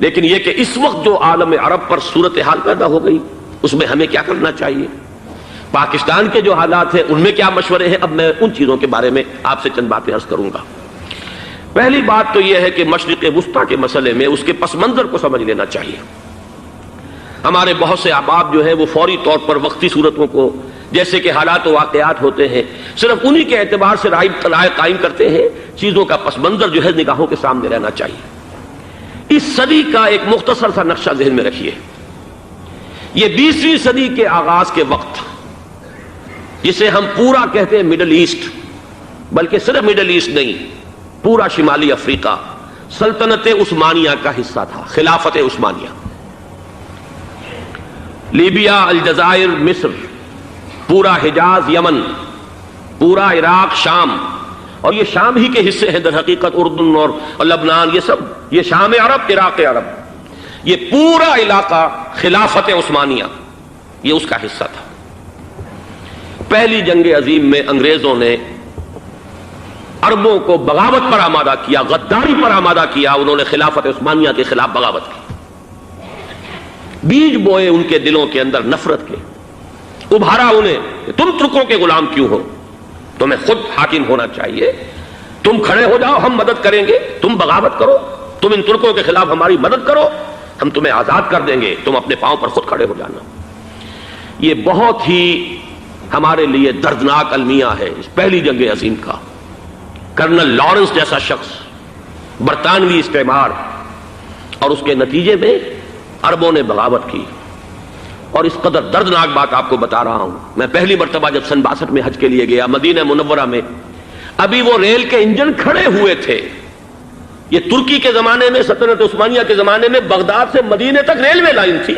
لیکن یہ کہ اس وقت جو عالم عرب پر صورتحال پیدا ہو گئی اس میں ہمیں کیا کرنا چاہیے، پاکستان کے جو حالات ہیں ان میں کیا مشورے ہیں، اب میں ان چیزوں کے بارے میں آپ سے چند باتیں عرض کروں گا۔ پہلی بات تو یہ ہے کہ مشرق وسطیٰ کے مسئلے میں اس کے پس منظر کو سمجھ لینا چاہیے۔ ہمارے بہت سے احباب جو ہیں وہ فوری طور پر وقتی صورتوں کو، جیسے کہ حالات و واقعات ہوتے ہیں، صرف انہی کے اعتبار سے رائے قائم کرتے ہیں، چیزوں کا پس منظر جو ہے نگاہوں کے سامنے رہنا چاہیے۔ اس صدی کا ایک مختصر سا نقشہ ذہن میں رکھیے۔ یہ 20ویں صدی کے آغاز کے وقت، جسے ہم پورا کہتے ہیں مڈل ایسٹ، بلکہ صرف مڈل ایسٹ نہیں، پورا شمالی افریقہ سلطنت عثمانیہ کا حصہ تھا، خلافت عثمانیہ۔ لیبیا، الجزائر، مصر، پورا حجاز، یمن، پورا عراق، شام، اور یہ شام ہی کے حصے ہیں در حقیقت، اردن اور لبنان، یہ سب یہ شام عرب، عراق عرب، یہ پورا علاقہ خلافت عثمانیہ یہ اس کا حصہ تھا۔ پہلی جنگ عظیم میں انگریزوں نے عربوں کو بغاوت پر آمادہ کیا، غداری پر آمادہ کیا، انہوں نے خلافت عثمانیہ کے خلاف بغاوت کی، بیج بوئے ان کے دلوں کے اندر نفرت کے، ابھارا انہیں کہ تم ترکوں کے غلام کیوں ہو، تمہیں خود حاکم ہونا چاہیے، تم کھڑے ہو جاؤ، ہم مدد کریں گے، تم بغاوت کرو، تم ان ترکوں کے خلاف ہماری مدد کرو، ہم تمہیں آزاد کر دیں گے، تم اپنے پاؤں پر خود کھڑے ہو جانا۔ یہ بہت ہی ہمارے لیے دردناک المیہ ہے اس پہلی جنگ عظیم کا۔ کرنل لارنس جیسا شخص، برطانوی استعمار، اور اس کے نتیجے میں عربوں نے بغاوت کی۔ اور اس قدر دردناک بات آپ کو بتا رہا ہوں، میں پہلی مرتبہ جب سن 62 میں حج کے لیے گیا مدینہ منورہ میں، ابھی وہ ریل کے انجن کھڑے ہوئے تھے۔ یہ ترکی کے زمانے میں، سلطنت عثمانیہ کے زمانے میں بغداد سے مدینے تک ریلوے لائن تھی۔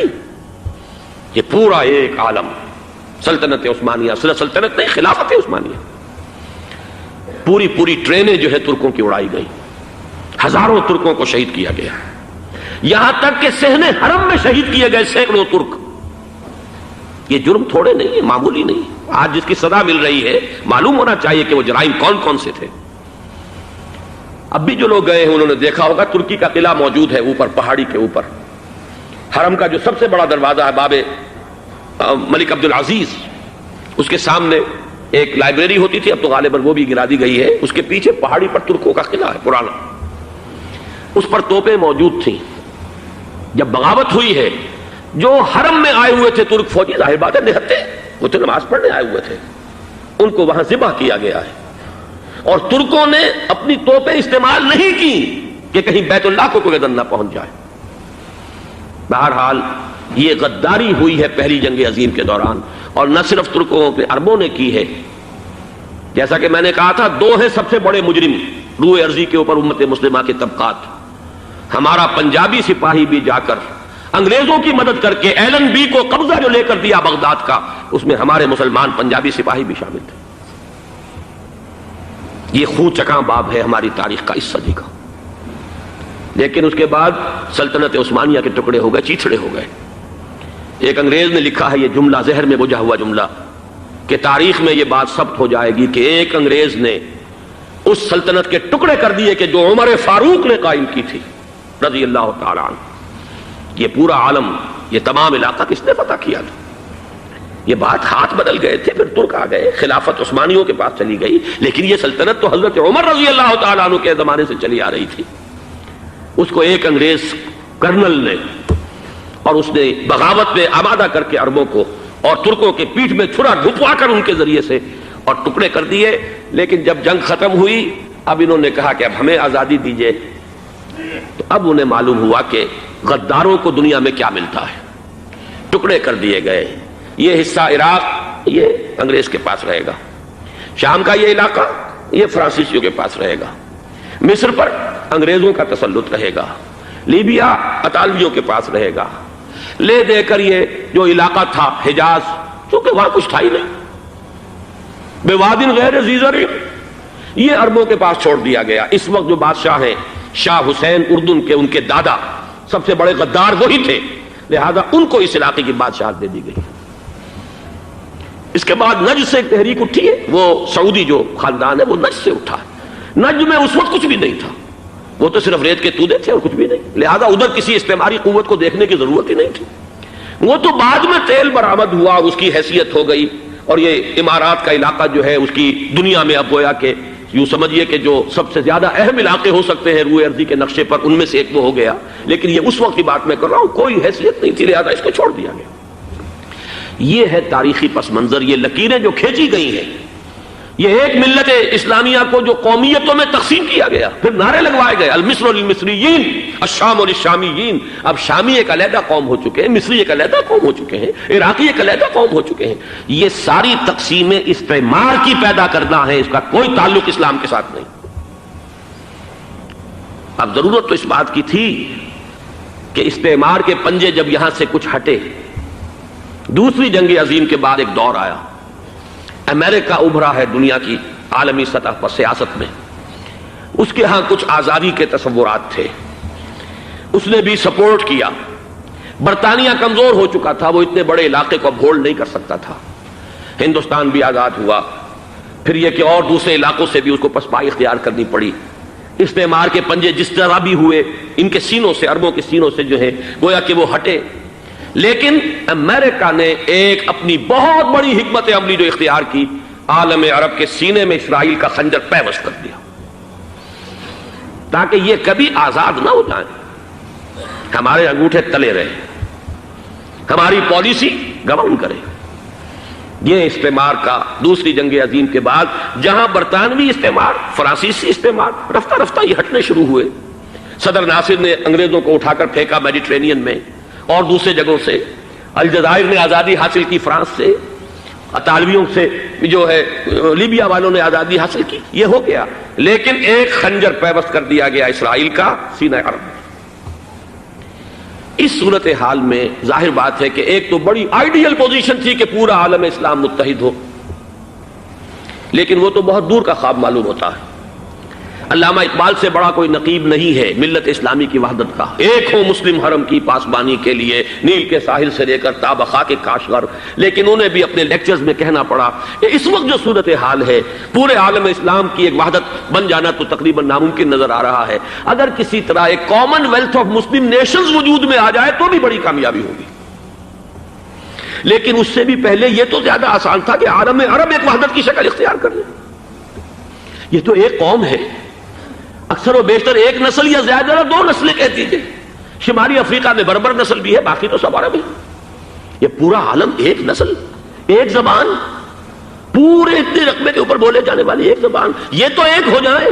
یہ پورا ایک عالم سلطنت عثمانیہ، صرف سلطنت نہیں، خلافت عثمانیہ، پوری ٹرینیں جو ہے ترکوں کی اڑائی گئی، ہزاروں ترکوں کو شہید کیا گیا، یہاں تک کہ صحن حرم میں شہید کیے گئے سینکڑوں ترک۔ یہ جرم تھوڑے نہیں ہے، معمولی نہیں۔ آج جس کی سزا مل رہی ہے، معلوم ہونا چاہیے کہ وہ جرائم کون کون سے تھے۔ اب بھی جو لوگ گئے ہیں انہوں نے دیکھا ہوگا، ترکی کا قلعہ موجود ہے اوپر پہاڑی کے اوپر، حرم کا جو سب سے بڑا دروازہ ہے باب ملک عبدالعزیز، اس کے سامنے ایک لائبریری ہوتی تھی، اب تو غالباً وہ بھی گرا دی گئی ہے، اس کے پیچھے پہاڑی پر ترکوں کا قلعہ ہے پرانا، اس پر توپیں موجود تھیں۔ جب بغاوت ہوئی ہے، جو حرم میں آئے ہوئے تھے ترک فوجی، ظاہر بات ہے نہتے، وہ تو نماز پڑھنے آئے ہوئے تھے، ان کو وہاں ذبح کیا گیا ہے، اور ترکوں نے اپنی توپیں استعمال نہیں کی کہ کہیں بیت اللہ کو کوئی اذن نہ پہنچ جائے۔ بہرحال یہ غداری ہوئی ہے پہلی جنگ عظیم کے دوران، اور نہ صرف ترکوں پہ عربوں نے کی ہے۔ جیسا کہ میں نے کہا تھا، دو ہیں سب سے بڑے مجرم روئے ارضی کے اوپر امت مسلمہ کے طبقات۔ ہمارا پنجابی سپاہی بھی جا کر انگریزوں کی مدد کر کے ایلن بی کو قبضہ جو لے کر دیا بغداد کا، اس میں ہمارے مسلمان پنجابی سپاہی بھی شامل تھے۔ یہ خون چکاں باب ہے ہماری تاریخ کا اس صدی کا۔ لیکن اس کے بعد سلطنت عثمانیہ کے ٹکڑے ہو گئے، چیتھڑے ہو گئے۔ ایک انگریز نے لکھا ہے، یہ جملہ ذہن میں بجھا ہوا جملہ، کہ تاریخ میں یہ بات ثبت ہو جائے گی کہ ایک انگریز نے اس سلطنت کے ٹکڑے کر دیے کہ جو عمر فاروق نے قائم کی تھی رضی اللہ تعالیٰ عنہ۔ یہ پورا عالم، یہ تمام علاقہ کس نے فتح کیا تھا؟ یہ بات ہاتھ بدل گئے تھے، پھر ترک آ گئے، خلافت عثمانیوں کے پاس چلی گئی، لیکن یہ سلطنت تو حضرت عمر رضی اللہ تعالیٰ عنہ کے زمانے سے چلی آ رہی تھی۔ اس کو ایک انگریز کرنل نے، اور اس نے بغاوت میں آمادہ کر کے عربوں کو اور ترکوں کے پیٹھ میں چھرا ڈھپوا کر ان کے ذریعے سے اور ٹکڑے کر دیے۔ لیکن جب جنگ ختم ہوئی، اب انہوں نے کہا کہ اب ہمیں آزادی دیجیے، تو اب انہیں معلوم ہوا کہ غداروں کو دنیا میں کیا ملتا ہے۔ ٹکڑے کر دیے گئے۔ یہ حصہ عراق یہ انگریز کے پاس رہے گا، شام کا یہ علاقہ یہ فرانسیسیوں کے پاس رہے گا، مصر پر انگریزوں کا تسلط رہے گا، لیبیا اطالویوں کے پاس رہے گا، لے دے کر یہ جو علاقہ تھا حجاز، چونکہ وہاں کچھ تھا ہی نہیں، بے وادن غیر ذی زرع، یہ عربوں کے پاس چھوڑ دیا گیا۔ اس وقت جو بادشاہ ہیں شاہ حسین اردن کے، ان کے دادا سب سے بڑے غدار وہی تھے، لہذا ان کو اس علاقے کی بادشاہت دے دی گئی۔ اس کے بعد نجد سے ایک تحریک اٹھی ہے، وہ سعودی جو خاندان ہے وہ نجد سے اٹھا ہے۔ نجد میں اس وقت کچھ بھی نہیں تھا، وہ تو صرف ریت کے تودے تھے اور کچھ بھی نہیں، لہذا ادھر کسی استعماری قوت کو دیکھنے کی ضرورت ہی نہیں تھی۔ وہ تو بعد میں تیل برآمد ہوا اور اس کی حیثیت ہو گئی، اور یہ امارات کا علاقہ جو ہے اس کی دنیا میں اب گویا کہ یوں سمجھیے کہ جو سب سے زیادہ اہم علاقے ہو سکتے ہیں روئے ارضی کے نقشے پر، ان میں سے ایک وہ ہو گیا۔ لیکن یہ اس وقت کی بات میں کر رہا ہوں، کوئی حیثیت نہیں تھی، لہذا اس کو چھوڑ دیا گیا۔ یہ ہے تاریخی پس منظر، یہ لکیریں جو کھینچی گئی ہیں، یہ ایک ملت اسلامیہ کو جو قومیتوں میں تقسیم کیا گیا، پھر نعرے لگوائے گئے المصر للمصریین الشام للشامیین۔ اب شامی ایک علیحدہ قوم ہو چکے ہیں، مصری ایک علیحدہ قوم ہو چکے ہیں، عراقی ایک علیحدہ قوم ہو چکے ہیں۔ یہ ساری تقسیمیں استعمار کی پیدا کرنا ہے، اس کا کوئی تعلق اسلام کے ساتھ نہیں۔ اب ضرورت تو اس بات کی تھی کہ استعمار کے پنجے جب یہاں سے کچھ ہٹے، دوسری جنگ عظیم کے بعد ایک دور آیا، امریکہ ابھرا ہے دنیا کی عالمی سطح پر سیاست میں، اس کے ہاں کچھ آزادی کے تصورات تھے، اس نے بھی سپورٹ کیا۔ برطانیہ کمزور ہو چکا تھا، وہ اتنے بڑے علاقے کو اب ہولڈ نہیں کر سکتا تھا۔ ہندوستان بھی آزاد ہوا، پھر یہ کہ اور دوسرے علاقوں سے بھی اس کو پسپائی اختیار کرنی پڑی۔ استعمار کے پنجے جس طرح بھی ہوئے، ان کے سینوں سے، عربوں کے سینوں سے جو ہے گویا کہ وہ ہٹے، لیکن امریکہ نے ایک اپنی بہت بڑی حکمت عملی جو اختیار کی، عالم عرب کے سینے میں اسرائیل کا خنجر پیوست کر دیا، تاکہ یہ کبھی آزاد نہ ہو جائیں، ہمارے انگوٹھے تلے رہے، ہماری پالیسی گورن کرے۔ یہ استعمار کا دوسری جنگ عظیم کے بعد جہاں برطانوی استعمار، فرانسیسی استعمار رفتہ رفتہ یہ ہٹنے شروع ہوئے، صدر ناصر نے انگریزوں کو اٹھا کر پھینکا میڈیٹرینین میں اور دوسرے جگہوں سے، الجزائر نے آزادی حاصل کی فرانس سے، اطالویوں سے جو ہے لیبیا والوں نے آزادی حاصل کی، یہ ہو گیا، لیکن ایک خنجر پیوست کر دیا گیا اسرائیل کا سینہ عرب میں۔ اس صورتحال میں ظاہر بات ہے کہ ایک تو بڑی آئیڈیل پوزیشن تھی کہ پورا عالم اسلام متحد ہو، لیکن وہ تو بہت دور کا خواب معلوم ہوتا ہے۔ علامہ اقبال سے بڑا کوئی نقیب نہیں ہے ملت اسلامی کی وحدت کا۔ ایک ہو مسلم حرم کی پاسبانی کے لیے، نیل کے ساحل سے لے کر تابخا کے کاشغر، لیکن انہیں بھی اپنے لیکچرز میں کہنا پڑا کہ اس وقت جو صورتحال ہے، پورے عالم اسلام کی ایک وحدت بن جانا تو تقریباً ناممکن نظر آ رہا ہے۔ اگر کسی طرح ایک common wealth of Muslim nations وجود میں آ جائے تو بھی بڑی کامیابی ہوگی، لیکن اس سے بھی پہلے یہ تو زیادہ آسان تھا کہ عالم عرب ایک وحدت کی شکل اختیار کر لے۔ یہ تو ایک قوم ہے، اکثر و بیشتر ایک نسل یا زیادہ دو نسلیں کہتی تھے، شمالی افریقہ میں بربر نسل بھی ہے، باقی تو سب عرب ہے۔ یہ پورا عالم ایک نسل، ایک زبان، پورے اتنے رقبے کے اوپر بولے جانے والی ایک زبان، یہ تو ایک ہو جائے۔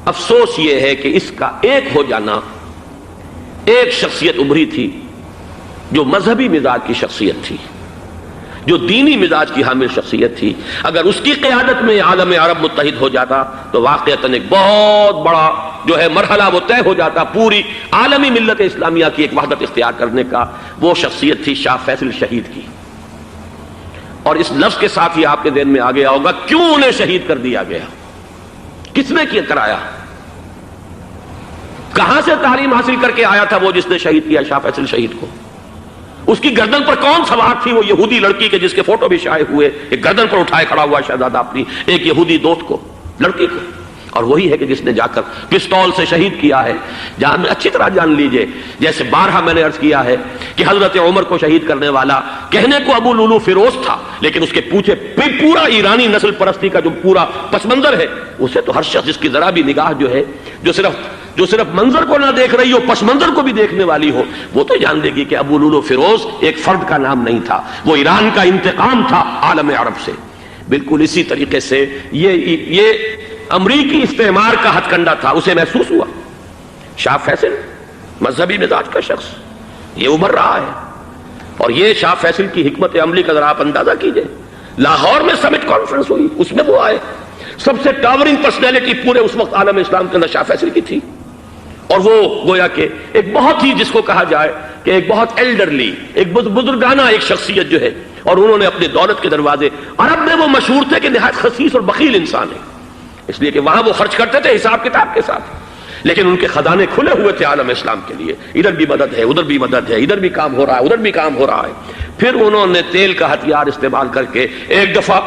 افسوس یہ ہے کہ اس کا ایک ہو جانا، ایک شخصیت ابھری تھی جو مذہبی مزاج کی شخصیت تھی، جو دینی مزاج کی حامل شخصیت تھی، اگر اس کی قیادت میں عالم عرب متحد ہو جاتا تو واقعتاً ایک بہت بڑا جو ہے مرحلہ وہ طے ہو جاتا پوری عالمی ملت اسلامیہ کی ایک وحدت اختیار کرنے کا۔ وہ شخصیت تھی شاہ فیصل شہید کی، اور اس لفظ کے ساتھ ہی آپ کے ذہن میں آ گیا ہوگا کیوں انہیں شہید کر دیا گیا، کس نے کیا کرایا، کہاں سے تعلیم حاصل کر کے آیا تھا وہ جس نے شہید کیا شاہ فیصل شہید کو، اس کی گردن پر کون سوار تھی، وہ یہودی لڑکی کے جس کے فوٹو بھی شائع ہوئے، ایک گردن پر اٹھائے کھڑا ہوا شہزادہ اپنی ایک یہودی دوست کو، لڑکی کو، اور وہی ہے کہ جس نے جا کر پستول سے شہید کیا ہے۔ جان اچھی طرح جان لیجئے، جیسے بارہا میں نے عرض کیا ہے کہ حضرت عمر کو شہید کرنے والا کہنے کو ابو لولو فیروز تھا، لیکن اس کے پیچھے پورا ایرانی نسل پرستی کا جو پورا پس منظر ہے، اسے تو ہر شخص جس کی ذرا بھی نگاہ جو ہے جو صرف منظر کو نہ دیکھ رہی ہو، پس منظر کو بھی دیکھنے والی ہو، وہ تو جان دے گی کہ ابو لولو فیروز ایک فرد کا نام نہیں تھا، وہ ایران کا انتقام تھا عالم عرب سے۔ بالکل اسی طریقے سے یہ امریکی استعمار کا ہتھ کنڈا تھا، اسے محسوس ہوا۔ شاہ فیصل مذہبی مزاج کا شخص، یہ ابھر رہا ہے، اور یہ شاہ فیصل کی حکمت عملی کا ذرا آپ اندازہ کیجئے۔ لاہور میں سمٹ کانفرنس ہوئی، اس میں وہ آئے، سب سے ٹاورنگ پرسنالٹی پورے اس وقت عالم اسلام کے اندر شاہ فیصل کی تھی، اور وہ گویا کہ ایک بہت ہی جس کو کہا جائے کہ ایک بہت ایلڈرلی، ایک بزرگانہ ایک شخصیت جو ہے، اور انہوں نے اپنے دولت کے دروازے، عرب میں وہ مشہور تھے کہ نہایت خسیس اور بخیل انسان ہے، اس لیے کہ وہاں وہ خرچ کرتے تھے حساب کتاب کے ساتھ، لیکن ان کے خزانے کھلے ہوئے تھے عالم اسلام کے لیے، ادھر بھی مدد ہے، ادھر بھی مدد ہے، ادھر بھی کام ہو رہا ہے، ادھر بھی کام ہو رہا ہے۔ پھر انہوں نے تیل کا ہتھیار استعمال کر کے ایک دفعہ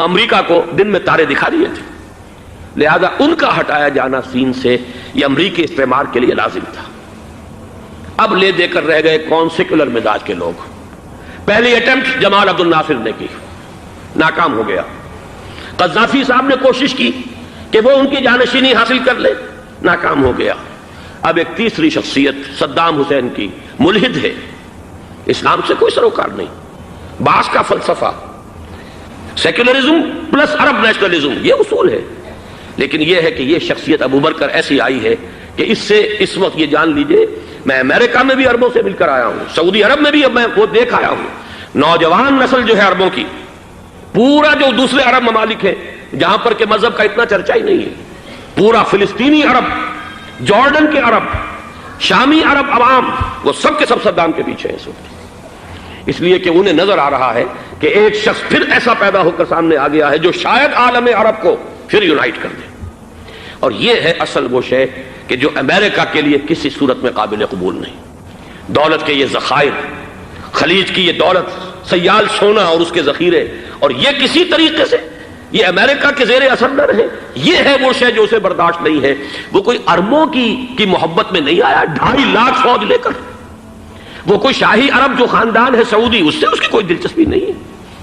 امریکہ کو دن میں تارے دکھا دیے تھے، لہذا ان کا ہٹایا جانا سین سے یہ امریکی استعمار کے لیے لازم تھا۔ اب لے دے کر رہ گئے کون؟ سیکولر مزاج کے لوگ۔ پہلی اٹیمپٹ جمال عبد الناصر نے کی، ناکام ہو گیا۔ قذافی صاحب نے کوشش کی کہ وہ ان کی جانشینی حاصل کر لے، ناکام ہو گیا۔ اب ایک تیسری شخصیت صدام حسین کی، ملحد ہے، اسلام سے کوئی سروکار نہیں، باس کا فلسفہ، سیکولرزم پلس عرب نیشنلزم، یہ اصول ہے۔ لیکن یہ ہے کہ یہ شخصیت ابو بکر ایسی آئی ہے کہ اس سے اس وقت یہ جان لیجئے، میں امریکہ میں بھی عربوں سے مل کر آیا ہوں، سعودی عرب میں بھی اب میں وہ دیکھ آیا ہوں، نوجوان نسل جو ہے عربوں کی، پورا جو دوسرے عرب ممالک ہیں جہاں پر کہ مذہب کا اتنا چرچا ہی نہیں ہے، پورا فلسطینی عرب، جارڈن کے عرب، شامی عرب عوام، وہ سب کے سب صدام کے پیچھے ہیں اس وقت، اس لیے کہ انہیں نظر آ رہا ہے کہ ایک شخص پھر ایسا پیدا ہو کر سامنے آ گیا ہے جو شاید عالم عرب کو پھر یونائٹ کر دے۔ اور یہ ہے اصل وہ شے کہ جو امریکہ کے لیے کسی صورت میں قابل قبول نہیں۔ دولت کے یہ ذخائر، خلیج کی یہ دولت، سیال سونا اور اس کے ذخیرے، اور یہ کسی طریقے سے یہ امریکہ کے زیر اثر نہ رہے، یہ ہے وہ شے جو اسے برداشت نہیں ہے۔ وہ کوئی اربوں کی محبت میں نہیں آیا 2.5 لاکھ فوج لے کر، وہ کوئی شاہی عرب جو خاندان ہے سعودی، اس سے اس کی کوئی دلچسپی نہیں ہے،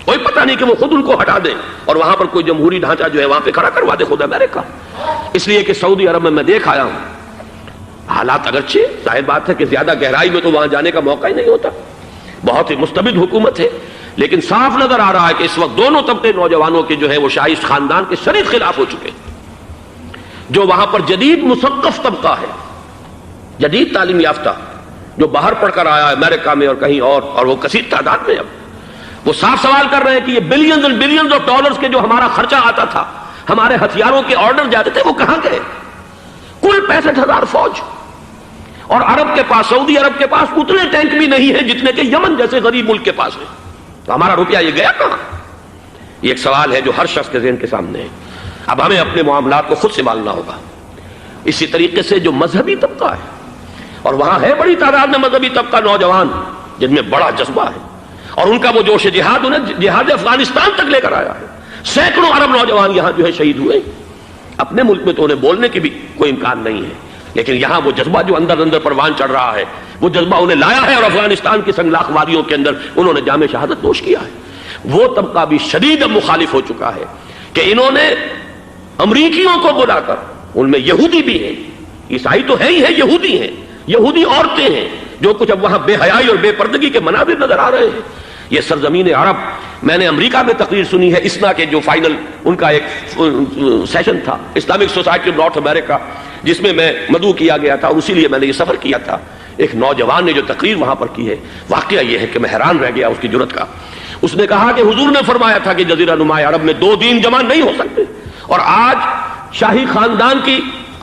کوئی پتہ نہیں کہ وہ خود ان کو ہٹا دیں اور وہاں پر کوئی جمہوری ڈھانچہ جو ہے وہاں پہ کھڑا کروا دے خود امریکہ۔ اس لیے کہ سعودی عرب میں دیکھ آیا ہوں، حالات اگرچہ ظاہر بات ہے کہ زیادہ گہرائی میں تو وہاں جانے کا موقع ہی نہیں ہوتا، بہت ہی مستبد حکومت ہے، لیکن صاف نظر آ رہا ہے کہ اس وقت دونوں طبقے نوجوانوں کے جو ہے وہ شاہی خاندان کے شدید خلاف ہو چکے ہیں۔ جو وہاں پر جدید مثقف طبقہ ہے، جدید تعلیم یافتہ، جو باہر پڑھ کر آیا ہے امریکہ میں اور کہیں اور وہ کثیر تعداد میں، اب وہ صاف سوال کر رہے ہیں کہ یہ بلینز اور بلینز آف ڈالرز کے جو ہمارا خرچہ آتا تھا، ہمارے ہتھیاروں کے آرڈر جاتے تھے، وہ کہاں گئے؟ کل 65,000 فوج، اور عرب کے پاس، سعودی عرب کے پاس اتنے ٹینک بھی نہیں ہیں جتنے کہ یمن جیسے غریب ملک کے پاس ہے، تو ہمارا روپیہ یہ گیا کہاں؟ یہ ایک سوال ہے جو ہر شخص کے ذہن کے سامنے ہے۔ اب ہمیں اپنے معاملات کو خود سنبھالنا ہوگا۔ اسی طریقے سے جو مذہبی طبقہ ہے، اور وہاں ہے بڑی تعداد میں مذہبی طبقہ نوجوان جن میں بڑا جذبہ ہے، اور ان کا وہ جوش جہاد انہیں جہاد افغانستان تک لے کر آیا ہے۔ سینکڑوں عرب نوجوان یہاں جو ہے شہید ہوئے، اپنے ملک میں تو انہیں بولنے کی بھی کوئی امکان نہیں ہے، لیکن یہاں وہ جذبہ جو اندر اندر پروان چڑھ رہا ہے، وہ جذبہ انہیں لایا ہے اور افغانستان کی سنگلاخ وادیوں کے اندر انہوں نے جام شہادت نوش کیا ہے۔ وہ طبقہ بھی شدید مخالف ہو چکا ہے کہ انہوں نے امریکیوں کو بلا کر، ان میں یہودی بھی ہیں، عیسائی تو ہے ہی ہے، یہودی ہیں، یہودی عورتیں ہیں، جو کچھ اب وہاں بے حیائی اور بے پردگی کے مناظر نظر آ رہے ہیں۔ یہ سرزمین عرب، میں نے امریکہ میں تقریر سنی ہے اسنا کے جو فائنل ان کا ایک سیشن تھا، اسلامک سوسائٹی آف نارتھ امریکہ، جس میں میں مدعو کیا گیا تھا، اور اسی لیے میں نے یہ سفر کیا تھا۔ ایک نوجوان نے جو تقریر وہاں پر کی ہے، واقعہ یہ ہے کہ میں حیران رہ گیا اس کی جرأت کا۔ اس نے کہا کہ حضور نے فرمایا تھا کہ جزیرہ نما عرب میں 2 دین جمع نہیں ہو سکتے، اور آج شاہی خاندان کی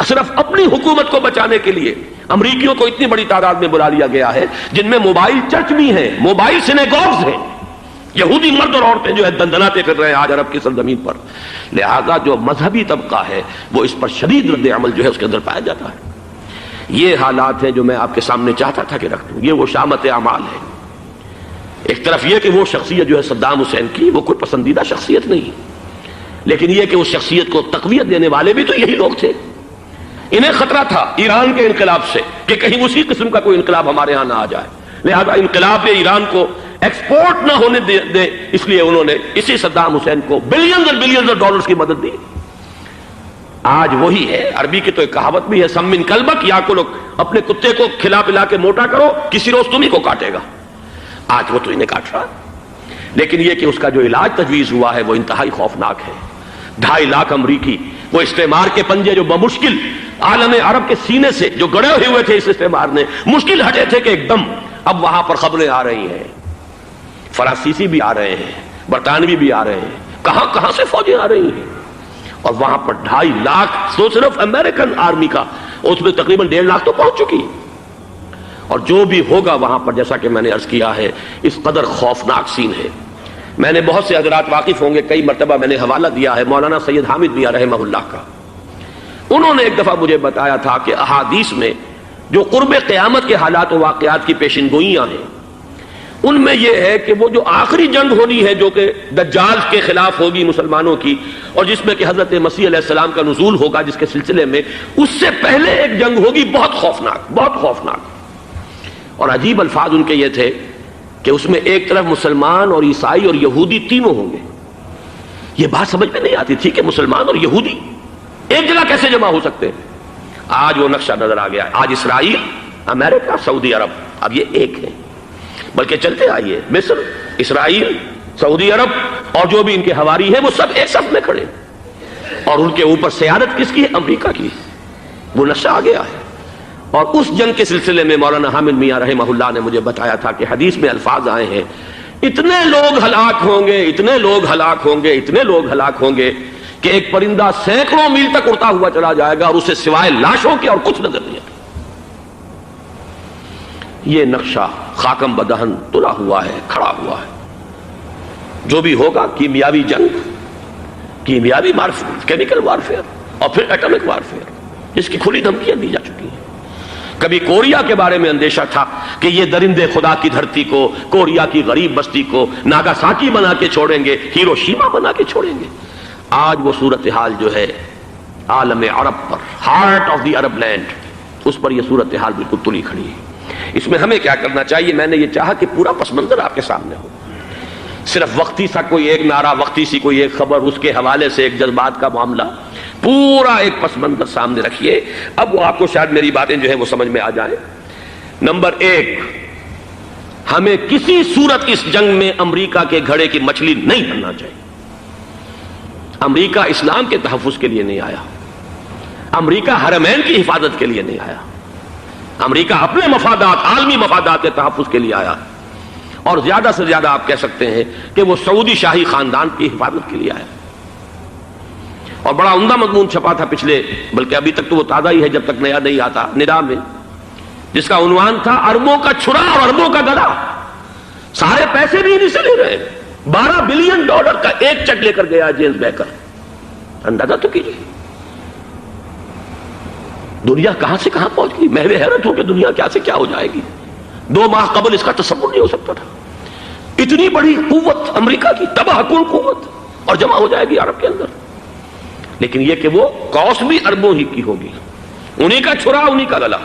صرف اپنی حکومت کو بچانے کے لیے امریکیوں کو اتنی بڑی تعداد میں بلا لیا گیا ہے، جن میں موبائل چرچ بھی ہیں، موبائل سینیگوگز ہیں، یہودی مرد اور عورتیں جو ہے دندناتے پھر رہے ہیں آج عرب کی سرزمین پر۔ لہذا جو مذہبی طبقہ ہے وہ اس پر شدید رد عمل جو ہے اس کے اندر پایا جاتا ہے۔ یہ حالات ہیں جو میں آپ کے سامنے چاہتا تھا کہ رکھ دوں۔ یہ وہ شامت اعمال ہے۔ ایک طرف یہ کہ وہ شخصیت جو ہے صدام حسین کی، وہ کوئی پسندیدہ شخصیت نہیں، لیکن یہ کہ اس شخصیت کو تقویت دینے والے بھی تو یہی لوگ تھے۔ انہیں خطرہ تھا ایران کے انقلاب سے کہ کہیں اسی قسم کا کوئی انقلاب ہمارے ہاں نہ آ جائے، لہذا انقلاب ایران کو ایکسپورٹ نہ ہونے دے، اس لیے انہوں نے اسی صدام حسین کو بلینز اور بلینز آف ڈالرز کی مدد دی۔ آج وہی ہے، عربی کی تو ایک کہاوت بھی ہے، سمن کلبک، یا کو لوگ اپنے کتے کو کھلا پلا کے موٹا کرو، کسی روز تمہیں کو کاٹے گا۔ آج وہ تو انہیں کاٹ رہا، لیکن یہ کہ اس کا جو علاج تجویز ہوا ہے وہ انتہائی خوفناک ہے۔ 2.5 لاکھ امریکی، وہ استعمار کے پنجے جو بمشکل عالم عرب کے سینے سے جو گڑے ہوئے تھے اس استعمار نے، مشکل ہٹے تھے کہ ایک دم اب وہاں پر خبریں آ رہی ہیں، فرانسیسی بھی آ رہے ہیں، برطانوی بھی آ رہے ہیں، کہاں کہاں سے فوجیں آ رہی ہیں، اور وہاں پر 2.5 لاکھ تو صرف امریکن آرمی کا، اس میں تقریباً 1.5 لاکھ تو پہنچ چکی، اور جو بھی ہوگا وہاں پر جیسا کہ میں نے عرض کیا ہے اس قدر خوفناک سین ہے۔ میں نے بہت سے حضرات واقف ہوں گے، کئی مرتبہ میں نے حوالہ دیا ہے مولانا سید حامد میاں رحمہ اللہ کا۔ انہوں نے ایک دفعہ مجھے بتایا تھا کہ احادیث میں جو قرب قیامت کے حالات و واقعات کی پیشن گوئیاں ہیں، ان میں یہ ہے کہ وہ جو آخری جنگ ہونی ہے جو کہ دجال کے خلاف ہوگی مسلمانوں کی، اور جس میں کہ حضرت مسیح علیہ السلام کا نزول ہوگا، جس کے سلسلے میں اس سے پہلے ایک جنگ ہوگی بہت خوفناک، بہت خوفناک۔ اور عجیب الفاظ ان کے یہ تھے کہ اس میں ایک طرف مسلمان اور عیسائی اور یہودی تینوں ہوں گے۔ یہ بات سمجھ میں نہیں آتی تھی کہ مسلمان اور یہودی ایک جگہ کیسے جمع ہو سکتے ہیں۔ آج وہ نقشہ نظر آ گیا ہے۔ آج اسرائیل، امریکہ، سعودی عرب اب یہ ایک ہیں، بلکہ چلتے آئیے مصر، اسرائیل، سعودی عرب اور جو بھی ان کے حواری ہیں وہ سب ایک صف میں کھڑے، اور ان کے اوپر سیادت کس کی ہے؟ امریکہ کی۔ وہ نقشہ آ گیا ہے۔ اور اس جنگ کے سلسلے میں مولانا حامد میاں رحمہ اللہ نے مجھے بتایا تھا کہ حدیث میں الفاظ آئے ہیں، اتنے لوگ ہلاک ہوں گے، اتنے لوگ ہلاک ہوں گے، اتنے لوگ ہلاک ہوں گے کہ ایک پرندہ سینکڑوں میل تک اڑتا ہوا چلا جائے گا اور اسے سوائے لاشوں کے اور کچھ نظر نہیں آئے گا۔ یہ نقشہ خاکم بدہن تلا ہوا ہے، کھڑا ہوا ہے۔ جو بھی ہوگا کیمیاوی جنگ، کیمیاوی کیمیکل وارفیئر اور پھر ایٹمک وارفیئر، جس کی کھلی دھمکیاں دی جا چکی ہیں۔ کبھی کوریا کے بارے میں اندیشہ تھا کہ یہ درندے خدا کی دھرتی کو، کوریا کی غریب بستی کو ناگاساکی بنا کے چھوڑیں گے، ہیروشیما بنا کے چھوڑیں گے۔ آج وہ صورتحال جو ہے عالم عرب پر، heart of the Arab land, اس پر یہ صورتحال بالکل تلی کھڑی ہے۔ اس میں ہمیں کیا کرنا چاہیے؟ میں نے یہ چاہا کہ پورا پس منظر آپ کے سامنے ہو، صرف وقتی سا کوئی ایک نعرہ، وقتی سی کوئی ایک خبر، اس کے حوالے سے ایک جذبات کا معاملہ، پورا ایک پس منظر سامنے رکھیے۔ اب وہ آپ کو شاید میری باتیں جو ہیں وہ سمجھ میں آ جائیں۔ نمبر ایک، ہمیں کسی صورت اس جنگ میں امریکہ کے گھڑے کی مچھلی نہیں بننا چاہیے۔ امریکہ اسلام کے تحفظ کے لیے نہیں آیا، امریکہ حرمین کی حفاظت کے لیے نہیں آیا، امریکہ اپنے مفادات، عالمی مفادات کے تحفظ کے لیے آیا، اور زیادہ سے زیادہ آپ کہہ سکتے ہیں کہ وہ سعودی شاہی خاندان کی حفاظت کے لیے آیا۔ اور بڑا عمدہ مضمون چھپا تھا پچھلے، بلکہ ابھی تک تو وہ تازہ ہی ہے جب تک نیا نہیں آتا، ندا میں، جس کا عنوان تھا اربوں کا چھرا اور اربوں کا گدا۔ سارے پیسے بھی انہیں سے لے رہے ہیں۔ $12 بلین کا ایک چیک لے کر گیا جیمز بیکر۔ اندازہ تو کیجیے دنیا کہاں سے کہاں پہنچ گئی۔ میں حیرت ہوں کہ دنیا کیا سے کیا ہو جائے گی۔ 2 ماہ قبل اس کا تصور نہیں ہو سکتا تھا۔ اتنی بڑی قوت امریکہ کی، تباہ کن قوت، اور جمع ہو جائے گی عرب کے اندر۔ لیکن یہ کہ وہ کاسٹ بھی اربوں ہی کی ہوگی، انہی کا چھرا، انہی کا گلا۔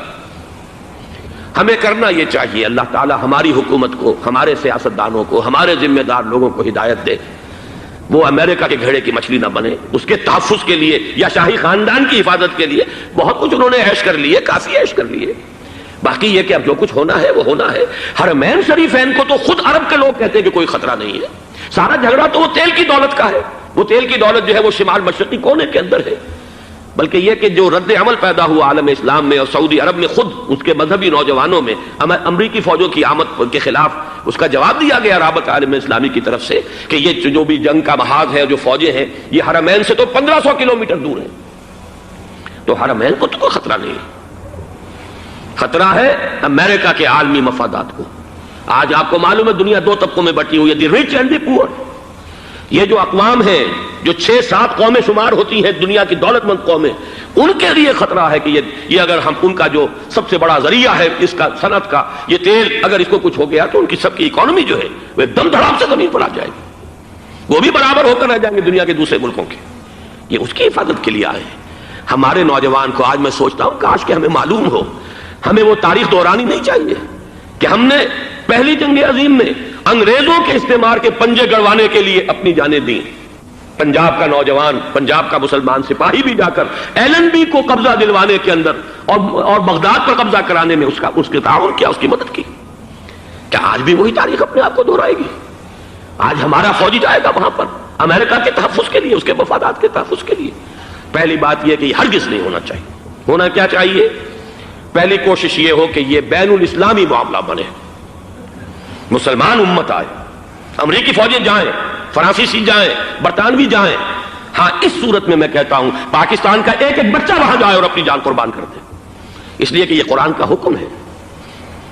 ہمیں کرنا یہ چاہیے، اللہ تعالی ہماری حکومت کو، ہمارے سیاستدانوں کو، ہمارے ذمہ دار لوگوں کو ہدایت دے، وہ امریکہ کے گھڑے کی مچھلی نہ بنے۔ اس کے تحفظ کے لیے یا شاہی خاندان کی حفاظت کے لیے بہت کچھ انہوں نے عیش کر لیے، کافی عیش کر لیے۔ باقی یہ کہ اب جو کچھ ہونا ہے وہ ہونا ہے۔ حرمین شریفین کو تو خود عرب کے لوگ کہتے ہیں کہ کوئی خطرہ نہیں ہے۔ سارا جھگڑا تو وہ تیل کی دولت کا ہے۔ وہ تیل کی دولت جو ہے وہ شمال مشرقی کونے کے اندر ہے۔ بلکہ یہ کہ جو رد عمل پیدا ہوا عالم اسلام میں اور سعودی عرب میں، خود اس کے مذہبی نوجوانوں میں امریکی فوجوں کی آمد کے خلاف اس کا جواب دیا گیا رابطہ عالم اسلامی کی طرف سے کہ یہ جو بھی جنگ کا محاذ ہے، جو فوجیں ہیں، یہ حرمین سے تو 1500 کلومیٹر دور ہیں، تو حرمین کو تو کوئی خطرہ نہیں ہے۔ خطرہ ہے امریکہ کے عالمی مفادات کو۔ آج آپ کو معلوم ہے دنیا 2 طبقوں میں بٹی ہوئی ہے، دی رچ اینڈ دی پور۔ یہ جو اقوام ہیں، جو 6-7 قومیں شمار ہوتی ہیں دنیا کی دولت مند قومیں، ان کے لیے خطرہ ہے کہ یہ اگر ہم ان کا جو سب سے بڑا ذریعہ ہے اس کا صنعت کا، یہ تیل، اگر اس کو کچھ ہو گیا تو ان کی سب کی اکانومی جو ہے وہ ایک دم دھڑام سے زمین پر آ جائے گی، وہ بھی برابر ہو کر رہ جائیں گے دنیا کے دوسرے ملکوں کے۔ یہ اس کی حفاظت کے لیے آئے ہیں۔ ہمارے نوجوان کو آج میں سوچتا ہوں کاش کہ ہمیں معلوم ہو، ہمیں وہ تاریخ دہرانی نہیں چاہیے کہ ہم نے پہلی جنگ عظیم میں انگریزوں کے استعمار کے پنجے گڑوانے کے لیے اپنی جانیں دیں۔ پنجاب کا نوجوان، پنجاب کا مسلمان سپاہی بھی جا کر ایلن بی کو قبضہ دلوانے کے اندر اور بغداد پر قبضہ کرانے میں اس کے تعاون کیا، اس کی مدد کی۔ کیا آج بھی وہی تاریخ اپنے آپ کو دہرائے گی؟ آج ہمارا فوجی جائے گا وہاں پر امریکہ کے تحفظ کے لیے، اس کے مفادات کے تحفظ کے لیے۔ پہلی بات یہ کہ یہ ہرگز نہیں ہونا چاہیے۔ ہونا کیا چاہیے؟ پہلی کوشش یہ ہو کہ یہ بین الاسلامی معاملہ بنے، مسلمان امت آئے، امریکی فوجیں جائیں، فرانسیسی جائیں، برطانوی جائیں۔ ہاں اس صورت میں کہتا ہوں پاکستان کا ایک ایک بچہ وہاں جائے اور اپنی جان قربان کر دے، اس لیے کہ یہ قرآن کا حکم ہے۔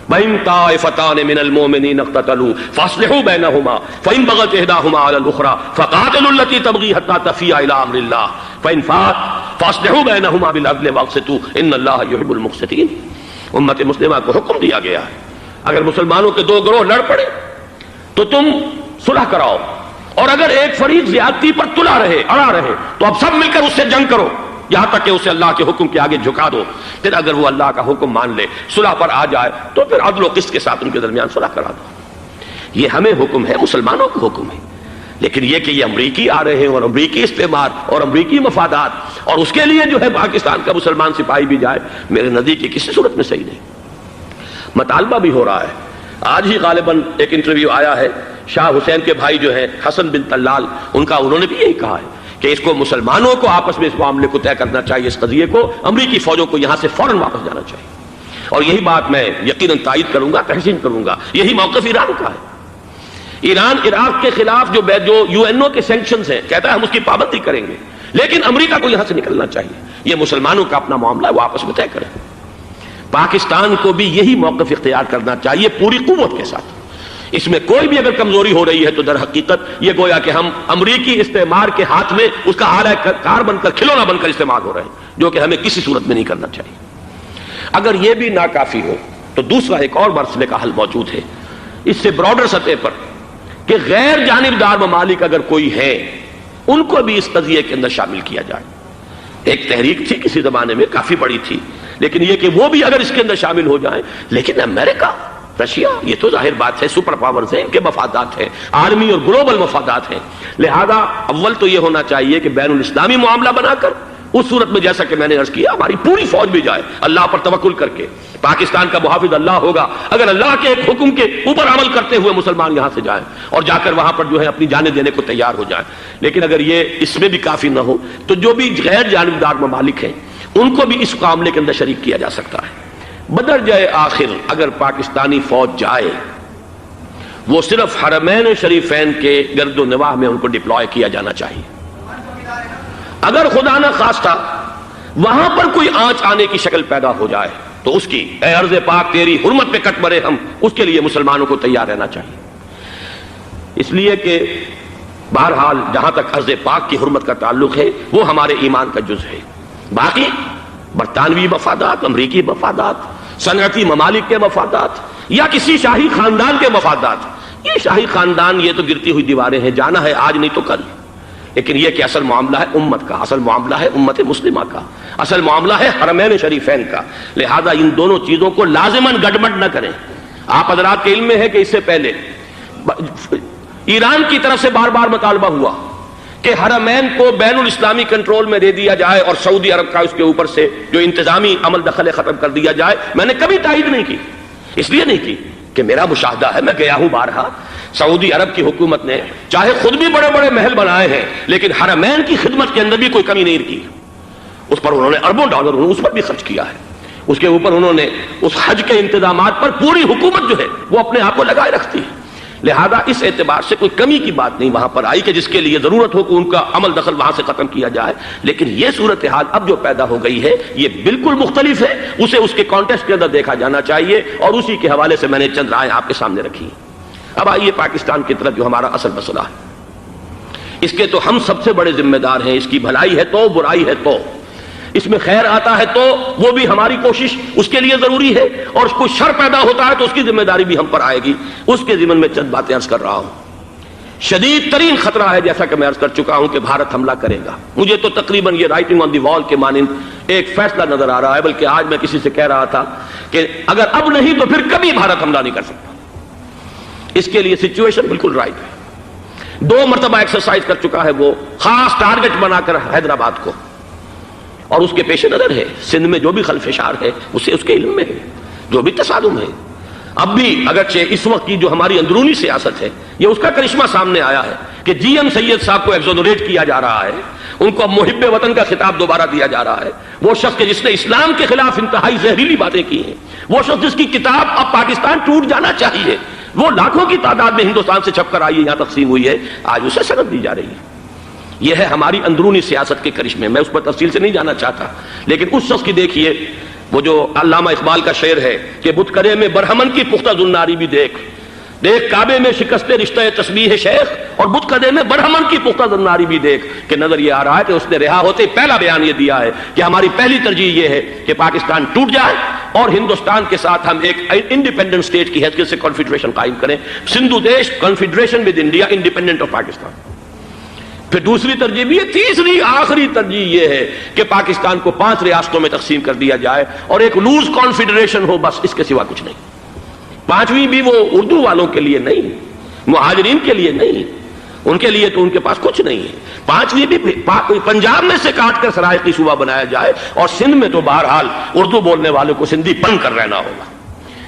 وَإِن طَائِفَتَانِ مِنَ الْمُؤْمِنِينَ اقْتَتَلُوا فَأَصْلِحُوا بَيْنَهُمَا فَإِن بَغَتْ إِحْدَاهُمَا عَلَى الْأُخْرَى فَقَاتِلُوا الَّتِي تَبْغِي حَتَّى تَفِيءَ إِلَىٰ أَمْرِ اللَّهِ فَإِن فَاءَتْ فَأَصْلِحُوا بَيْنَهُمَا بِالْعَدْلِ وَأَقْسِطُوا إِنَّ اللَّهَ يُحِبُّ الْمُقْسِطِينَ۔ امت مسلمہ کو حکم دیا گیا ہے اگر مسلمانوں کے 2 گروہ لڑ پڑے تو تم صلح کراؤ، اور اگر ایک فریق زیادتی پر تلا رہے، اڑا رہے، تو اب سب مل کر اس سے جنگ کرو یہاں تک کہ اسے اللہ کے حکم کے آگے جھکا دو. پھر اگر وہ اللہ کا حکم مان لے، صلح پر آ جائے، تو پھر عدل و قسط کے ساتھ ان کے درمیان صلح کرا دو. یہ ہمیں حکم ہے، مسلمانوں کو حکم ہے. لیکن یہ کہ یہ امریکی آ رہے ہیں اور امریکی استعمار اور امریکی مفادات، اور اس کے لیے جو ہے پاکستان کا مسلمان سپاہی بھی جائے، میرے نزدیک کی کسی صورت میں صحیح نہیں. مطالبہ بھی ہو رہا ہے. آج ہی غالباً ایک انٹرویو آیا ہے، شاہ حسین کے بھائی جو ہیں حسن بن طلال، انہوں نے بھی یہی کہا ہے کہ اس کو مسلمانوں کو آپس میں اس معاملے کو طے کرنا چاہیے، اس قضیے کو، امریکی فوجوں کو یہاں سے فوراً واپس جانا چاہیے. اور یہی بات میں یقیناً تائید کروں گا، تحسین کروں گا. یہی موقف ایران کا ہے. ایران عراق کے خلاف جو یو این او کے سینکشنز ہیں، کہتا ہے ہم اس کی پابندی کریں گے، لیکن امریکہ کو یہاں سے نکلنا چاہیے. یہ مسلمانوں کا اپنا معاملہ ہے، وہ آپس میں طے کریں. پاکستان کو بھی یہی موقف اختیار کرنا چاہیے پوری قوت کے ساتھ. اس میں کوئی بھی اگر کمزوری ہو رہی ہے تو در حقیقت یہ گویا کہ ہم امریکی استعمار کے ہاتھ میں اس کا آلہ کار بن کر، کھلونا بن کر استعمال ہو رہے ہیں، جو کہ ہمیں کسی صورت میں نہیں کرنا چاہیے. اگر یہ بھی ناکافی ہو تو دوسرا ایک اور مسئلے کا حل موجود ہے اس سے براڈر سطح پر، کہ غیر جانبدار ممالک اگر کوئی ہے ان کو بھی اس قضیے کے اندر شامل کیا جائے. ایک تحریک تھی کسی زمانے میں، کافی بڑی تھی، لیکن یہ کہ وہ بھی اگر اس کے اندر شامل ہو جائیں. لیکن امریکہ، رشیا، یہ تو ظاہر بات ہے سپر پاورز ہیں، ان کے مفادات ہیں، عالمی اور گلوبل مفادات ہیں. لہذا اول تو یہ ہونا چاہیے کہ بین الاسلامی معاملہ بنا کر، اس صورت میں جیسا کہ میں نے عرض کیا ہماری پوری فوج بھی جائے اللہ پر توکل کر کے. پاکستان کا محافظ اللہ ہوگا. اگر اللہ کے ایک حکم کے اوپر عمل کرتے ہوئے مسلمان یہاں سے جائیں اور جا کر وہاں پر جو ہے اپنی جانیں دینے کو تیار ہو جائیں. لیکن اگر یہ اس میں بھی کافی نہ ہو تو جو بھی غیر جانبدار ممالک ہیں ان کو بھی اس معاملے کے اندر شریک کیا جا سکتا ہے. بدرجۂ آخر اگر پاکستانی فوج جائے، وہ صرف حرمین شریفین کے گرد و نواح میں ان کو ڈپلوائے کیا جانا چاہیے. اگر خدا نہ خواستہ وہاں پر کوئی آنچ آنے کی شکل پیدا ہو جائے تو اس کی، اے ارض پاک تیری حرمت پہ کٹ مرے ہم، اس کے لیے مسلمانوں کو تیار رہنا چاہیے. اس لیے کہ بہرحال جہاں تک ارض پاک کی حرمت کا تعلق ہے وہ ہمارے ایمان کا جز ہے. باقی برطانوی مفادات، امریکی مفادات، صنعتی ممالک کے مفادات، یا کسی شاہی خاندان کے مفادات، یہ شاہی خاندان یہ تو گرتی ہوئی دیواریں ہیں، جانا ہے آج نہیں تو کل. لیکن یہ کہ اصل معاملہ ہے امت کا، اصل معاملہ ہے امت مسلمہ کا، اصل معاملہ ہے حرمین شریفین کا. لہذا ان دونوں چیزوں کو لازماً گڑبڑ نہ کریں. آپ حضرات کے علم میں ہے کہ اس سے پہلے ایران کی طرف سے بار بار مطالبہ ہوا کہ حرمین کو بین الاسلامی کنٹرول میں دے دیا جائے اور سعودی عرب کا اس کے اوپر سے جو انتظامی عمل دخل ختم کر دیا جائے. میں نے کبھی تائید نہیں کی، اس لیے نہیں کی کہ میرا مشاہدہ ہے، میں گیا ہوں بارہا، سعودی عرب کی حکومت نے چاہے خود بھی بڑے بڑے محل بنائے ہیں لیکن حرمین کی خدمت کے اندر بھی کوئی کمی نہیں کی. اس پر انہوں نے اربوں ڈالر اس پر بھی خرچ کیا ہے. اس کے اوپر انہوں نے اس حج کے انتظامات پر پوری حکومت جو ہے وہ اپنے آپ کو لگائے رکھتی ہے. لہذا اس اعتبار سے کوئی کمی کی بات نہیں وہاں پر آئی کہ جس کے لیے ضرورت ہو کہ ان کا عمل دخل وہاں سے ختم کیا جائے. لیکن یہ صورتحال اب جو پیدا ہو گئی ہے یہ بالکل مختلف ہے، اسے اس کے کانٹیکسٹ کے اندر دیکھا جانا چاہیے، اور اسی کے حوالے سے میں نے چند رائے آپ کے سامنے رکھی. اب آئیے پاکستان کی طرف جو ہمارا اصل مسئلہ ہے، اس کے تو ہم سب سے بڑے ذمہ دار ہیں. اس کی بھلائی ہے تو، برائی ہے تو، اس میں خیر آتا ہے تو وہ بھی ہماری کوشش اس کے لیے ضروری ہے، اور کوئی شر پیدا ہوتا ہے تو اس کی ذمہ داری بھی ہم پر آئے گی. اس کے ضمن میں چند باتیں عرض کر رہا ہوں. شدید ترین خطرہ ہے، جیسا کہ میں عرض کر چکا ہوں، کہ بھارت حملہ کرے گا. مجھے تو تقریباً یہ رائٹنگ آن دی وال کے مانند ایک فیصلہ نظر آ رہا ہے، بلکہ آج میں کسی سے کہہ رہا تھا کہ اگر اب نہیں تو پھر کبھی بھارت حملہ نہیں کر سکتا. اس کے لیے سچویشن بالکل رائٹ ہے. 2 مرتبہ ایکسرسائز کر چکا ہے وہ، خاص ٹارگٹ بنا کر حیدرآباد کو، اور اس کے پیش نظر ہے سندھ میں جو بھی خلفشار ہے اسے اس کے علم میں ہے، جو بھی تصادم ہے. اب بھی اگرچہ اس وقت کی جو ہماری اندرونی سیاست ہے یہ اس کا کرشمہ سامنے آیا ہے کہ جی ایم سید صاحب کو ایگزونریٹ کیا جا رہا ہے، ان کو اب محب وطن کا خطاب دوبارہ دیا جا رہا ہے. وہ شخص کہ جس نے اسلام کے خلاف انتہائی زہریلی باتیں کی ہیں، وہ شخص جس کی کتاب اب پاکستان ٹوٹ جانا چاہیے، وہ لاکھوں کی تعداد میں ہندوستان سے چھپ کر آئی ہے، یہاں تقسیم ہوئی ہے، آج اسے سند دی جا رہی ہے. یہ ہے ہماری اندرونی سیاست کے کرشمے. میں اس پر تفصیل سے نہیں جانا چاہتا، لیکن اس شخص کی دیکھیے وہ جو علامہ اقبال کا شعر ہے کہ بت کرے میں برہمن کی پختہ زناری بھی دیکھ، دیکھ کعبے میں شکست رشتہ تسبیح شیخ اور بت کدے میں برہمن کی پختہ زناری بھی دیکھ کہ نظر یہ آ رہا ہے کہ اس نے رہا ہوتے پہلا بیان یہ دیا ہے کہ ہماری پہلی ترجیح یہ ہے کہ پاکستان ٹوٹ جائے اور ہندوستان کے ساتھ ہم ایک انڈیپینڈنٹ اسٹیٹ کی حیثیت سے کنفیڈریشن قائم کریں، سندھو دیش confederation with India independent of Pakistan. پھر دوسری ترجیح بھی ہے، تیسری آخری ترجیح یہ ہے کہ پاکستان کو 5 ریاستوں میں تقسیم کر دیا جائے اور ایک لوز کانفیڈریشن ہو، بس اس کے سوا کچھ نہیں۔ 5ویں بھی وہ اردو والوں کے لیے نہیں، مہاجرین کے لیے نہیں، ان کے لیے تو ان کے پاس کچھ نہیں ہے۔ 5ویں بھی پنجاب میں سے کاٹ کر سرائیکی صوبہ بنایا جائے اور سندھ میں تو بہرحال اردو بولنے والوں کو سندھی بن کر رہنا ہوگا۔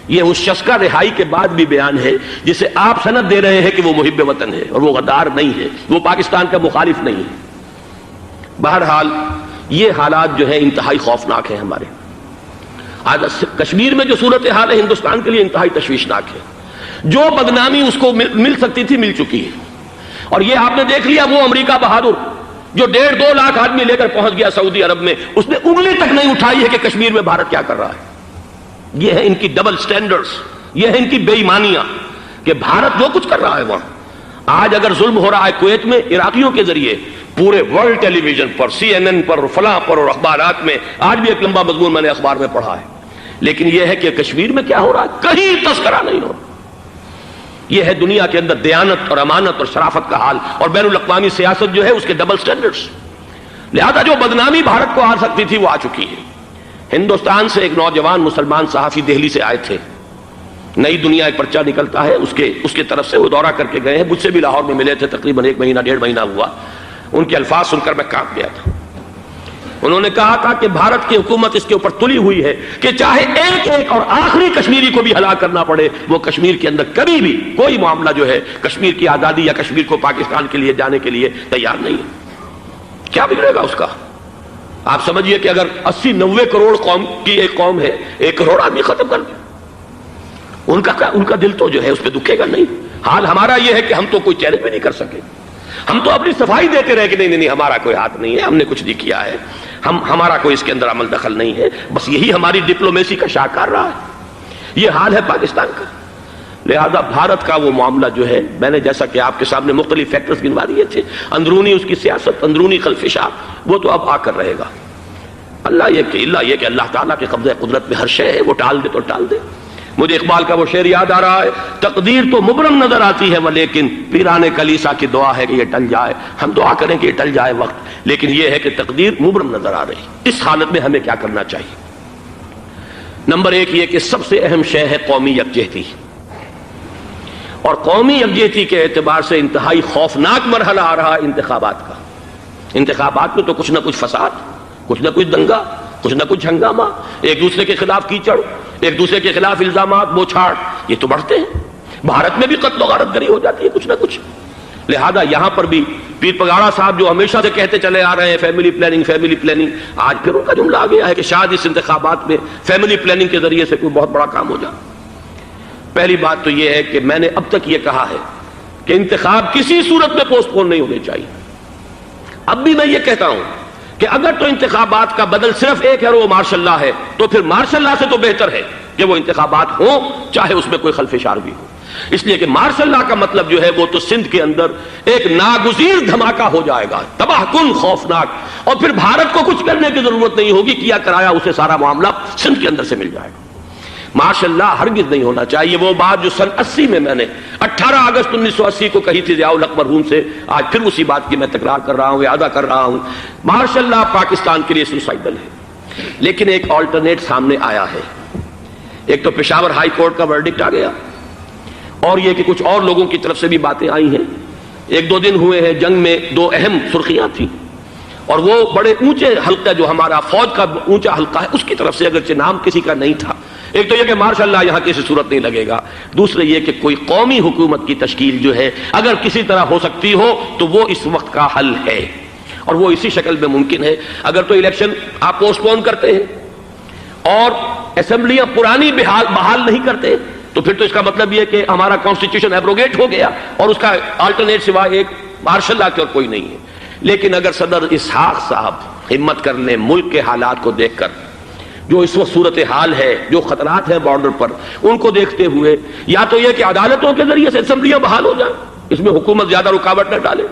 یہ اس شخص کا رہائی کے بعد بھی بیان ہے جسے آپ سند دے رہے ہیں کہ وہ محب وطن ہے اور وہ غدار نہیں ہے، وہ پاکستان کا مخالف نہیں ہے۔ بہرحال یہ حالات جو ہے انتہائی خوفناک ہیں ہمارے۔ آج کشمیر میں جو صورتحال ہے ہندوستان کے لیے انتہائی تشویشناک ہے۔ جو بدنامی اس کو مل سکتی تھی مل چکی ہے، اور یہ آپ نے دیکھ لیا وہ امریکہ بہادر جو 1.5-2 لاکھ آدمی لے کر پہنچ گیا سعودی عرب میں، اس نے انگلی تک نہیں اٹھائی ہے کہ کشمیر میں بھارت کیا کر رہا ہے۔ یہ ہے ان کی ڈبل سٹینڈرڈز، یہ ہے ان کی بے ایمانیاں کہ بھارت جو کچھ کر رہا ہے وہاں۔ آج اگر ظلم ہو رہا ہے کویت میں عراقیوں کے ذریعے، پورے ورلڈ ٹیلی ویژن پر، CNN پر، فلاں پر اور اخبارات میں، آج بھی ایک لمبا مضمون میں نے اخبار میں پڑھا ہے، لیکن یہ ہے کہ کشمیر میں کیا ہو رہا ہے کہیں تذکرہ نہیں ہو رہا۔ یہ ہے دنیا کے اندر دیانت اور امانت اور شرافت کا حال، اور بین الاقوامی سیاست جو ہے اس کے ڈبل سٹینڈرڈز۔ لہذا جو بدنامی بھارت کو آ سکتی تھی وہ آ چکی ہے۔ ہندوستان سے ایک نوجوان مسلمان صحافی دہلی سے آئے تھے، نئی دنیا ایک پرچہ نکلتا ہے اس کے طرف سے وہ دورہ کر کے گئے ہیں، مجھ سے بھی لاہور میں ملے تھے، تقریباً 1 مہینہ 1.5 مہینہ ہوا۔ ان کے الفاظ سن کر میں کانپ گیا تھا۔ انہوں نے کہا تھا کہ بھارت کی حکومت اس کے اوپر تلی ہوئی ہے کہ چاہے ایک اور آخری کشمیری کو بھی ہلاک کرنا پڑے، وہ کشمیر کے اندر کبھی بھی کوئی معاملہ جو ہے کشمیر کی آزادی یا کشمیر کو پاکستان کے لیے جانے کے لیے تیار نہیں ہے۔ کیا بگڑے گا اس کا؟ آپ سمجھیے کہ اگر 80-90 کروڑ قوم کی ایک قوم ہے، 1 کروڑ آدمی ختم کر دیں، ان کا دل تو جو ہے اس پہ دکھے گا نہیں۔ حال ہمارا یہ ہے کہ ہم تو کوئی چیلنج بھی نہیں کر سکے، ہم تو اپنی صفائی دیتے رہے کہ نہیں ہمارا کوئی ہاتھ نہیں ہے، ہم نے کچھ نہیں کیا ہے، ہمارا کوئی اس کے اندر عمل دخل نہیں ہے۔ بس یہی ہماری ڈپلومیسی کا شاہکار رہا ہے۔ یہ حال ہے پاکستان کا۔ لہذا بھارت کا وہ معاملہ جو ہے، میں نے جیسا کہ آپ کے سامنے مختلف فیکٹرز گنوا دیے تھے، اندرونی اس کی سیاست، اندرونی خلفشات، وہ تو اب آ کر رہے گا۔ اللہ یہ کہ اللہ تعالیٰ کے قبضہ قدرت میں ہر شے ہے، وہ ٹال دے تو ٹال دے۔ مجھے اقبال کا وہ شعر یاد آ رہا ہے، تقدیر تو مبرم نظر آتی ہے لیکن پیران کلیسا کی دعا ہے کہ یہ ٹل جائے۔ ہم دعا کریں کہ یہ ٹل جائے وقت، لیکن یہ ہے کہ تقدیر مبرم نظر آ رہی۔ اس حالت میں ہمیں کیا کرنا چاہیے؟ نمبر 1 یہ کہ سب سے اہم شے ہے قومی یکجہتی، اور قومی یکجہتی کے اعتبار سے انتہائی خوفناک مرحلہ آ رہا ہے انتخابات کا۔ انتخابات میں تو کچھ نہ کچھ فساد، کچھ نہ کچھ دنگا، کچھ نہ کچھ ہنگامہ، ایک دوسرے کے خلاف کیچڑ، ایک دوسرے کے خلاف الزامات، بوچھاڑ، یہ تو بڑھتے ہیں۔ بھارت میں بھی قتل و غارت گری ہو جاتی ہے کچھ نہ کچھ۔ لہذا یہاں پر بھی پیر پگاڑا صاحب جو ہمیشہ سے کہتے چلے آ رہے ہیں فیملی پلاننگ، آج پھر ان کا جملہ آ گیا ہے کہ شاید اس انتخابات میں فیملی پلاننگ کے ذریعے سے کوئی بہت بڑا کام ہو جائے۔ پہلی بات تو یہ ہے کہ میں نے اب تک یہ کہا ہے کہ انتخاب کسی صورت میں پوسٹ پون نہیں ہونے چاہیے۔ اب بھی میں یہ کہتا ہوں کہ اگر تو انتخابات کا بدل صرف ایک ہے اور وہ مارشل لا ہے، تو پھر مارشل لا سے تو بہتر ہے کہ وہ انتخابات ہوں چاہے اس میں کوئی خلفشار بھی ہو، اس لیے کہ مارشل لا کا مطلب جو ہے وہ تو سندھ کے اندر ایک ناگزیر دھماکہ ہو جائے گا، تباہ کن، خوفناک، اور پھر بھارت کو کچھ کرنے کی ضرورت نہیں ہوگی، کیا کرایا اسے سارا معاملہ سندھ کے اندر سے مل جائے گا۔ ماشاء اللہ ہرگز نہیں ہونا چاہیے۔ وہ بات جو سن 80 میں میں نے 18 اگست 1980 کو کہی تھی ضیاء الحق مرحوم سے، آج پھر اسی بات کی میں تکرار کر رہا ہوں، اعادہ کر رہا ہوں۔ ماشاء اللہ پاکستان کے لیے سوسائڈل ہے، لیکن ایک آلٹرنیٹ سامنے آیا ہے۔ ایک تو پشاور ہائی کورٹ کا ورڈکٹ آ گیا، اور یہ کہ کچھ اور لوگوں کی طرف سے بھی باتیں آئی ہیں۔ 1-2 دن ہوئے ہیں، جنگ میں 2 اہم سرخیاں تھیں، اور وہ بڑے اونچے حلقہ جو ہمارا فوج کا اونچا حلقہ ہے اس کی طرف سے، اگرچہ نام کسی کا نہیں تھا۔ ایک تو یہ کہ ماشاء اللہ یہاں کسی صورت نہیں لگے گا، دوسرے یہ کہ کوئی قومی حکومت کی تشکیل جو ہے اگر کسی طرح ہو سکتی ہو تو وہ اس وقت کا حل ہے، اور وہ اسی شکل میں ممکن ہے۔ اگر تو الیکشن آپ پوسٹ پون کرتے ہیں اور اسمبلیاں پرانی بحال نہیں کرتے، تو پھر تو اس کا مطلب یہ کہ ہمارا کانسٹیٹیوشن ایبروگیٹ ہو گیا اور اس کا آلٹرنیٹ سوائے ایک مارشل لا کے اور کوئی نہیں ہے۔ لیکن اگر صدر اسحاق صاحب ہمت کر لیں، ملک کے حالات کو دیکھ کر جو اس وقت صورتحال ہے، جو خطرات ہیں بارڈر پر، ان کو دیکھتے ہوئے یا تو یہ کہ عدالتوں کے ذریعے سے اسمبلیاں بحال ہو جائیں، اس میں حکومت زیادہ رکاوٹ نہ ڈالے،